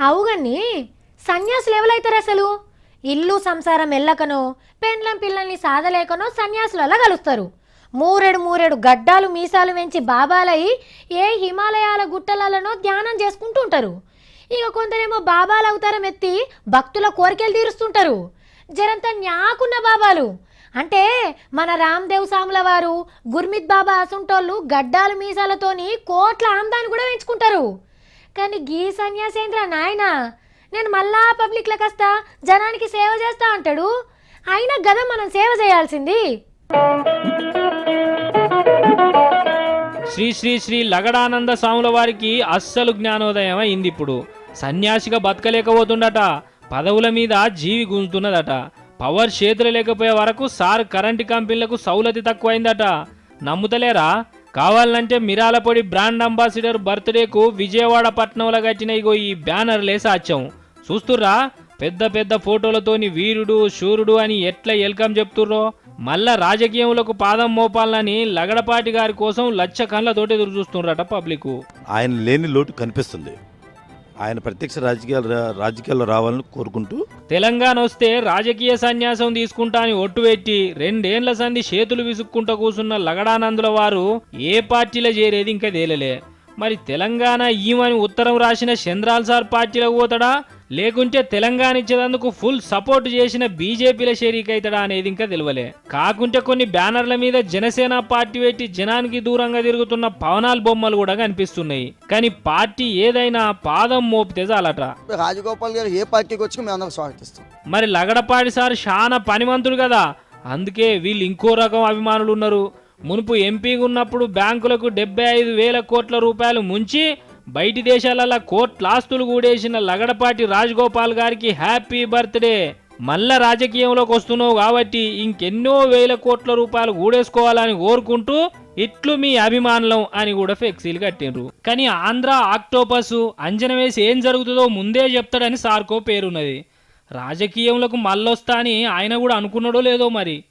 అవుగని సన్యాసులు ఎవరైతారు అసలు? ఇల్లు సంసారం ఎల్లకనో పెండ్లం పిల్లల్ని సాధలేకనో సన్యాసులలా కలుస్తారు. మూరెడు మూరెడు గడ్డాలు మీసాలు వెంచి బాబాలై ఏ హిమాలయాల గుట్టలలోనో ధ్యానం చేసుకుంటూ ఉంటారు. ఇక కొందరేమో బాబాల అవతారం ఎత్తి భక్తుల కోరికలు తీరుస్తుంటారు. జరంత న్యాకున్న బాబాలు అంటే మన రామ్దేవ్ సాముల వారు, గుర్మిత్ బాబా అసుంటోళ్ళు గడ్డాలు మీసాలతోని కోట్ల ఆమ్దాన్ని కూడా పెంచుకుంటారు. కానీ గీ సన్యాసేంద్ర నాయన నేను మళ్ళా పబ్లిక్లకు వస్తా, జనానికి సేవ చేస్తా అంటాడు. అయినా గదా మనం సేవ చేయాల్సింది. శ్రీ శ్రీ శ్రీ లగడానంద స్వాముల వారికి అస్సలు జ్ఞానోదయం అయింది. ఇప్పుడు సన్యాసిగా బతకలేకపోతుండట, పదవుల మీద జీవి గుంజుతున్నదట. పవర్ చేతులు లేకపోయే వరకు సార్ కరెంటు కంపెనీలకు సౌలతి తక్కువైందట. నమ్ముతలేరా? కావాలంటే మిరాలపొడి బ్రాండ్ అంబాసిడర్ బర్త్డేకు విజయవాడ పట్నంలో కట్టిన ఇగో ఈ బ్యానర్లే సాధ్యం. చూస్తుర్రా? పెద్ద పెద్ద ఫోటోలతోని వీరుడు శూరుడు అని ఎట్లా వెల్కమ్ చెప్తుర్రో. మళ్ళా రాజకీయములకు పాదం మోపాలని లగడపాటి గారి కోసం లచ్చ కళ్ళతోటి ఎదురు చూస్తుండ్రట పబ్లిక్. ఆయన లేని లోటు కనిపిస్తుంది. ఆయన ప్రత్యక్ష రాజకీయాల్లో రావాలని కోరుకుంటూ తెలంగాణ వస్తే రాజకీయ సన్యాసం తీసుకుంటా అని ఒట్టు పెట్టి 2 ఏళ్ల సంధి చేతులు విసుక్కుంటూ కూసున్న లగడానందుల వారు ఏ పార్టీలో చేరేది ఇంకా తేలలే. మరి తెలంగాణ ఈమని ఉత్తరం రాసిన చంద్రాల్ సార్ పార్టీలకు పోతాడా, లేకుంటే తెలంగాణ ఇచ్చేందుకు ఫుల్ సపోర్ట్ చేసిన బీజేపీల షరీక్ అవుతాడా అనేది ఇంకా తెలియలే. కాకుంటే కొన్ని బ్యానర్ల మీద జనసేన పార్టీ పెట్టి జనానికి దూరంగా తిరుగుతున్న పవనాల్ బొమ్మలు కూడా కనిపిస్తున్నాయి. కానీ పార్టీ ఏదైనా పాదం మోపితే చాలట. రాజగోపాల్ గారు ఏ పార్టీకి వచ్చి మేము అందరం స్వాగతిస్తాం. మరి లగడపాటి సార్ చాలా పనిమంతుడు కదా, అందుకే వీళ్ళు ఇంకో రకం అభిమానులు ఉన్నారు. మునుపు ఎంపీగా ఉన్నప్పుడు బ్యాంకులకు 75,000 కోట్ల రూపాయలు ముంచి బయటి దేశాలలో కోట్ల ఆస్తులు కూడేసిన లగడపాటి రాజగోపాల్ గారికి హ్యాపీ బర్త్డే. మళ్ళా రాజకీయంలోకి వస్తున్నావు కాబట్టి ఇంకెన్నో వేల కోట్ల రూపాయలు కూడేసుకోవాలని కోరుకుంటూ ఇట్లు మీ అభిమానులం అని కూడా ఫ్లెక్సీలు కట్టిండ్రు. కానీ ఆంధ్ర ఆక్టోపస్ అంజన వేసి ఏం జరుగుతుందో ముందే చెప్తాడని సార్కో పేరున్నది. రాజకీయంలోకి మళ్ళొస్తా అని ఆయన కూడా అనుకున్నాడో లేదో మరి.